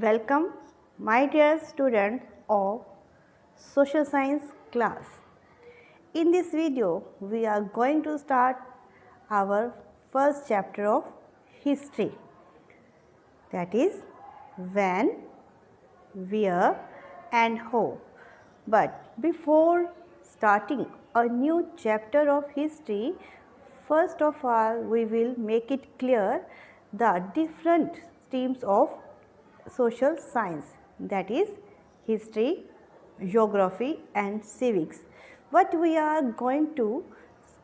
Welcome, my dear students of social science class. In this video, we are going to start our first chapter of history, that is when, where and how. But before starting a new chapter of history, first of all we will make it clear the different streams of social science, that is history, geography and civics. What we are going to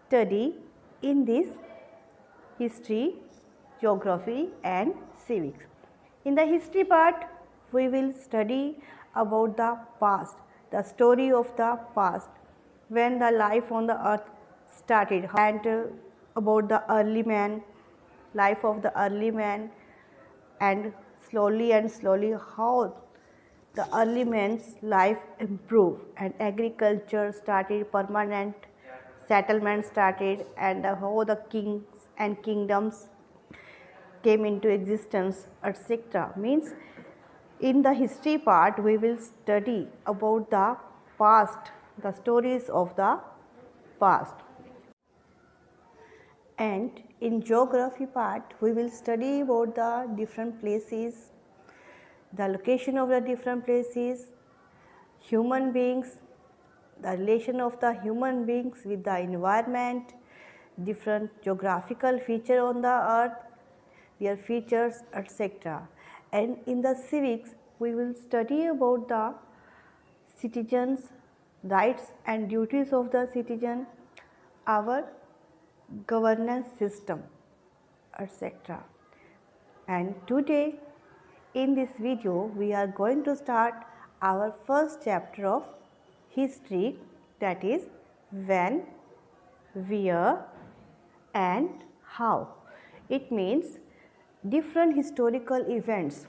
study in this history, geography and civics. In the history part, we will study about the past, the story of the past, when the life on the earth started, and about the early man, life of the early man, and slowly how the early man's life improved and agriculture started, permanent settlement started, and how the kings and kingdoms came into existence, etc. Means in the history part we will study about the past, the stories of the past. And in geography part we will study about the different places, the location of the different places, human beings, the relation of the human beings with the environment, different geographical feature on the earth, their features, etc. And in the civics we will study about the citizens' rights and duties of the citizen, our governance system, etc. And today in this video we are going to start our first chapter of history, that is when, where and how. It means different historical events,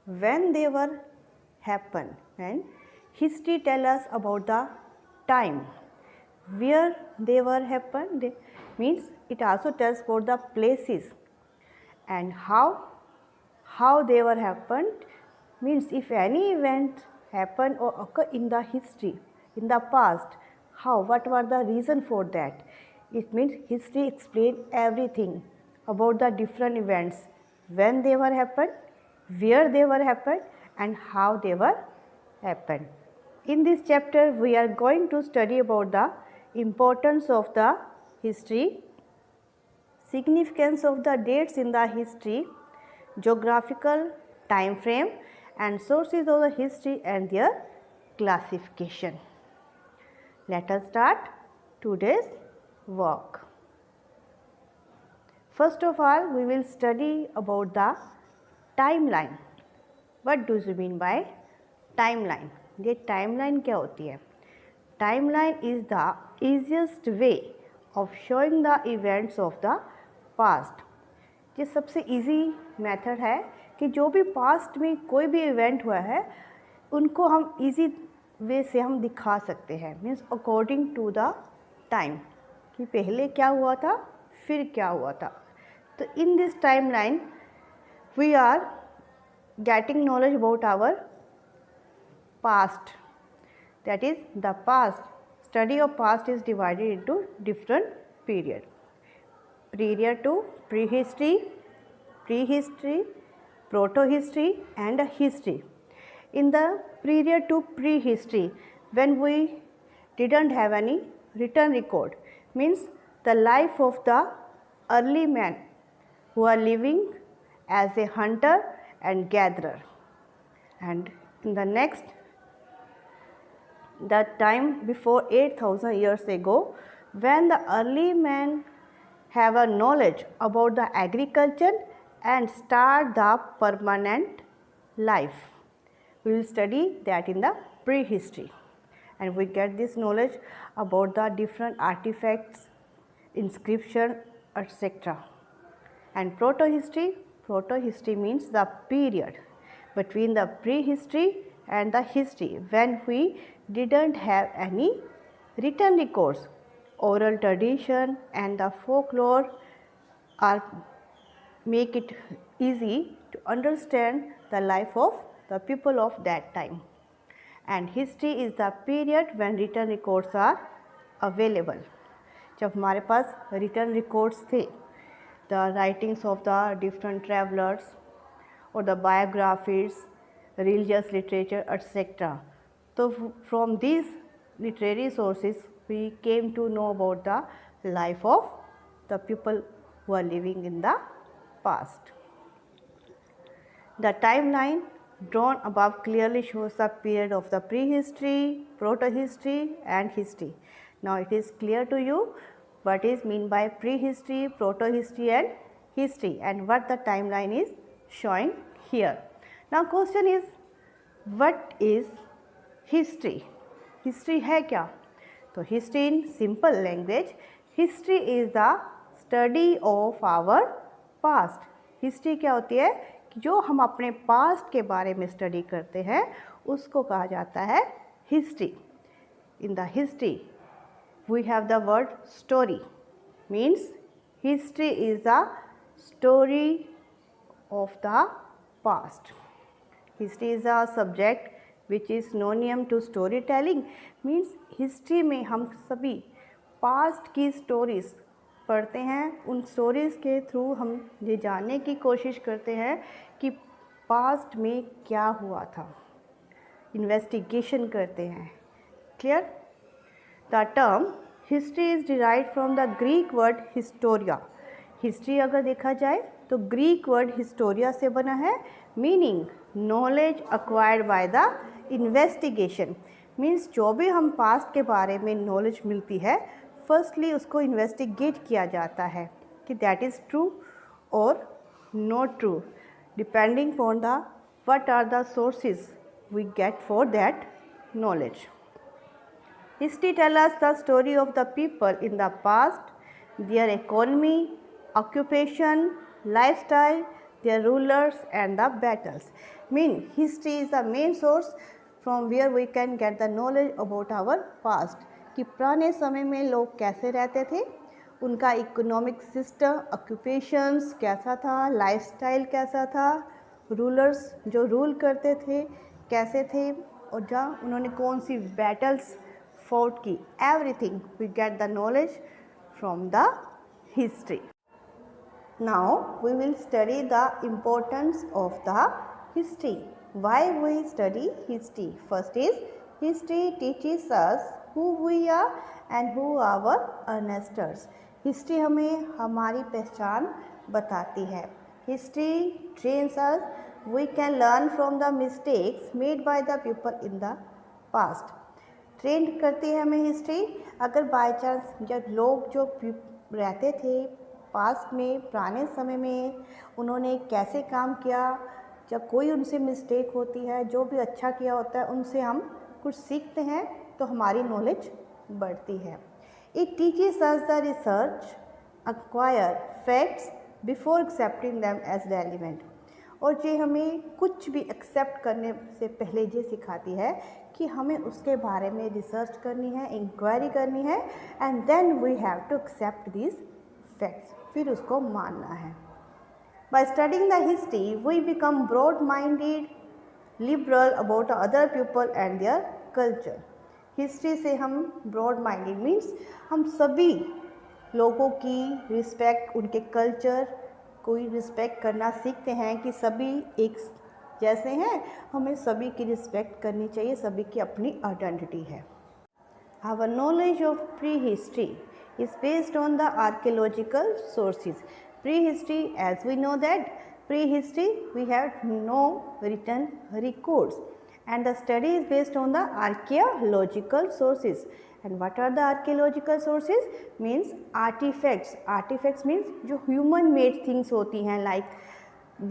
when they were happened, and history tell us about the time. Where they were happened means it also tells about the places, and how they were happened means if any event happened or occur in the history in the past, what were the reason for that. It means history explain everything about the different events, when they were happened, where they were happened and how they were happened. In this chapter we are going to study about the importance of the history, significance of the dates in the history, geographical time frame and sources of the history and their classification. Let us start today's work. First of all, we will study about the timeline. What do you mean by timeline? ये timeline क्या होती है? Timeline is the easiest way of showing the events of the past. ये सबसे easy method है कि जो भी पास्ट में कोई भी इवेंट हुआ है उनको हम इजी वे से हम दिखा सकते हैं, means according to the time, कि पहले क्या हुआ था फिर क्या हुआ था. तो in this timeline we are getting knowledge about our past, that is the past. Study of past is divided into different period. Period to prehistory, proto-history and history. In the period to prehistory, when we didn't have any written record, means the life of the early man who are living as a hunter and gatherer. And in the next, that time before 8,000 years ago, when the early man have a knowledge about the agriculture and start the permanent life. We will study that in the prehistory, and we get this knowledge about the different artifacts, inscription, etc. And proto-history means the period between the prehistory and the history, when we didn't have any written records. Oral tradition and the folklore are make it easy to understand the life of the people of that time. And history is the period when written records are available. जब हमारे पास written records थे, the writings of the different travelers or the biographies, religious literature, etc. So from these literary sources we came to know about the life of the people who are living in the past. The timeline drawn above clearly shows the period of the prehistory, protohistory and history. Now it is clear to you what is meant by prehistory, protohistory and history and what the timeline is showing here. Now question is, what is history? History है क्या? तो history in simple language, history is the study of our past. History क्या होती है कि जो हम अपने पास्ट के बारे में स्टडी करते हैं उसको कहा जाता है history. In the history we have the word story, means history is the story of the past. History is a subject which is synonym to storytelling, means history में हम सभी past की stories पढ़ते हैं. उन स्टोरीज़ के through हम ये जानने की कोशिश करते हैं कि पास्ट में क्या हुआ था, इन्वेस्टिगेशन करते हैं. Clear? The term history is derived from the Greek word Historia. History अगर देखा जाए तो ग्रीक वर्ड हिस्टोरिया से बना है, meaning knowledge acquired by the investigation. Means जो भी हम पास्ट के बारे में नॉलेज मिलती है फर्स्टली उसको इन्वेस्टिगेट किया जाता है कि दैट इज़ ट्रू और not true, depending on the what are the sources we get for that knowledge. History tell us the story of the people in the past, their economy, occupation, lifestyle, their rulers and the battles. Mean history is the main source from where we can get the knowledge about our past. कि पुराने समय में लोग कैसे रहते थे, उनका economic system, occupations कैसा था, लाइफस्टाइल कैसा था, रूलर्स जो रूल करते थे कैसे थे और जहाँ उन्होंने कौन सी बैटल्स फॉट की. Everything we get the knowledge from the history. Now we will study the importance of the history. Why we study history? First is, history teaches us who we are and who our ancestors. History हमें हमारी पहचान बताती है. History trains us. We can learn from the mistakes made by the people in the past. Train करती है हमें history. अगर by chance जब लोग जो रहते थे पास्ट में, पुराने समय में, उन्होंने कैसे काम किया, जब कोई उनसे मिस्टेक होती है, जो भी अच्छा किया होता है उनसे हम कुछ सीखते हैं तो हमारी नॉलेज बढ़ती है. It teaches us the research, acquire facts before accepting them as relevant. और ये हमें कुछ भी एक्सेप्ट करने से पहले ये सिखाती है कि हमें उसके बारे में रिसर्च करनी है, इंक्वायरी करनी है, and then we have to accept this facts. फिर उसको मानना है. By studying the history we become broad minded, liberal about other people and their culture. History से हम ब्रॉड माइंडेड मीन्स हम सभी लोगों की रिस्पेक्ट, उनके कल्चर को रिस्पेक्ट करना सीखते हैं कि सभी एक जैसे हैं, हमें सभी की रिस्पेक्ट करनी चाहिए, सभी की अपनी आइडेंटिटी है. Our knowledge of prehistory is based on the archaeological sources. Prehistory, as we know that prehistory we have no written records, and the study is based on the archaeological sources. And what are the archaeological sources? Means artifacts. Artifacts means जो human made things होती हैं, like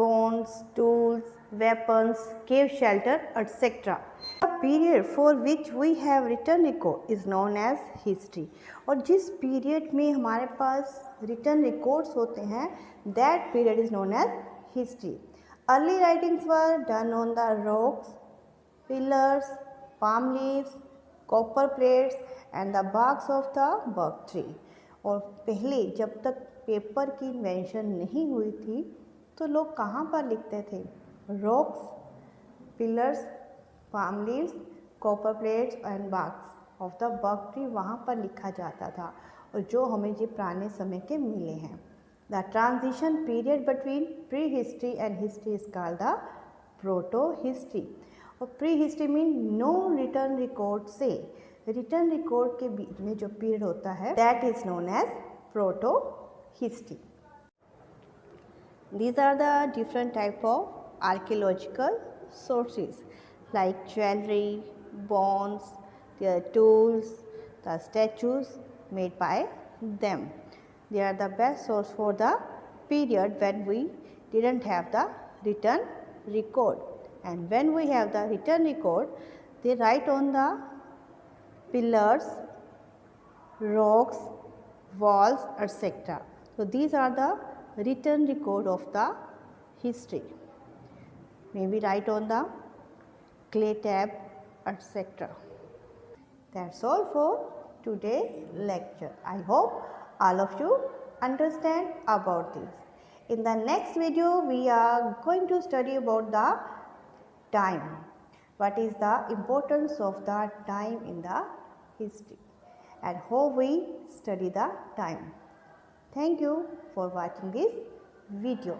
bones, tools, weapons, cave shelter, etc. The period for which we have written record is known as history. और जिस period में हमारे पास return records होते हैं, that period is known as history. Early writings were done on the rocks, pillars, palm leaves, copper plates and the barks of the birch tree. और पहले जब तक पेपर की इन्वेंशन नहीं हुई थी तो लोग कहाँ पर लिखते थे? Rocks, pillars, palm leaves, copper plates and barks of the bark tree वहाँ पर लिखा जाता था और जो हमें ये पुराने समय के मिले हैं. The transition period between prehistory and history is called the proto-history. और prehistory mean no written record से written record के बीच में जो period होता है that is known as proto-history. These are the different type of archaeological sources like jewelry, bones, their tools, the statues made by them. They are the best source for the period when we didn't have the written record. And when we have the written record, they write on the pillars, rocks, walls, etc. So these are the written record of the history. Maybe write on the clay tab, etc. That's all for today's lecture. I hope all of you understand about this. In the next video, we are going to study about the time. What is the importance of the time in the history and how we study the time. Thank you for watching this video.